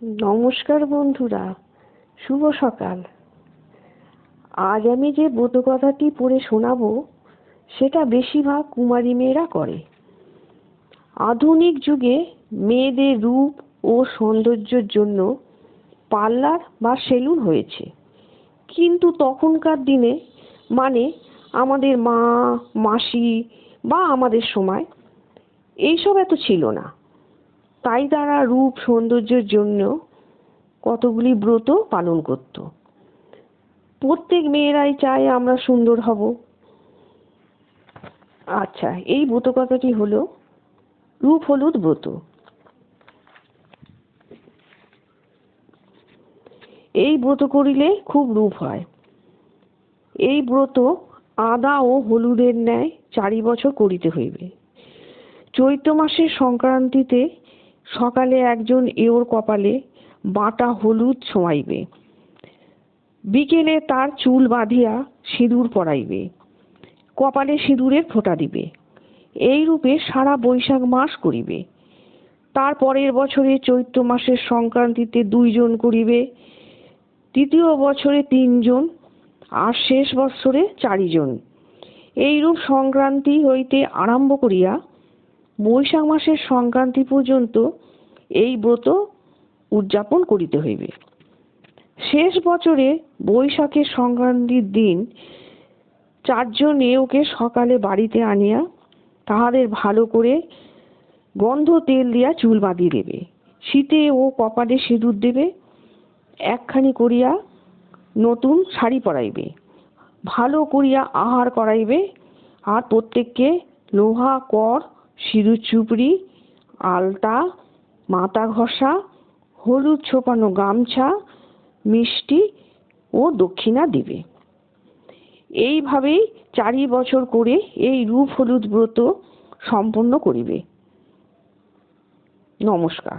নমস্কার বন্ধুরা, শুভ সকাল। আজ আমি যে ব্রতকথাটি পড়ে শোনাবো সেটা বেশিরভাগ কুমারী মেয়েরা করে। আধুনিক যুগে মেয়েদের রূপ ও সৌন্দর্যের জন্য পার্লার বা সেলুন হয়েছে, কিন্তু তখনকার দিনে মানে আমাদের মা, মাসি বা আমাদের সময় এইসব এত ছিল না। তাই তারা রূপ সৌন্দর্যের জন্য কতগুলি ব্রত পালন করত। প্রত্যেক মেয়েরাই চায় আমরা সুন্দর হব। আচ্ছা, এই ব্রত কথাটি হলো রূপ হলুদ ব্রত। এই ব্রত করিলে খুব রূপ হয়। এই ব্রত আদা ও হলুদের ন্যায় 4 বছর করিতে হইবে। চৈত্র মাসের সংক্রান্তিতে সকালে একজন এওর কপালে বাটা হলুদ ছোঁয়াইবে, বিকেলে তার চুল বাঁধিয়া সিঁদুর পরাইবে, কপালে সিঁদুরের ফোঁটা দিবে। এই রূপে সারা বৈশাখ মাস করিবে। তার পরের বছরে চৈত্র মাসের সংক্রান্তিতে 2 জন করিবে, তৃতীয় বছরে 3 জন, আর শেষ বৎসরে 4 জন। এইরূপ সংক্রান্তি হইতে আরম্ভ করিয়া বৈশাখ মাসের সংক্রান্তি পর্যন্ত এই ব্রত উদযাপন করিতে হইবে। শেষ বছরে বৈশাখের সংক্রান্তির দিন 4 জন এওকে সকালে বাড়িতে আনিয়া তাহাদের ভালো করে গন্ধ তেল দিয়া চুল বাঁধিয়ে দেবে। শীতে ও কপালে সিঁদুর দেবে, একখানি করিয়া নতুন শাড়ি পরাইবে, ভালো করিয়া আহার করাইবে, আর প্রত্যেককে লোহা কর, সিঁদুর চুপড়ি, আলতা, মাথা ঘষা, হলুদ ছোপানো গামছা, মিষ্টি ও দক্ষিণা দিবে। এইভাবেই 4 বছর করে এই রূপ হলুদ ব্রত সম্পন্ন করিবে। নমস্কার।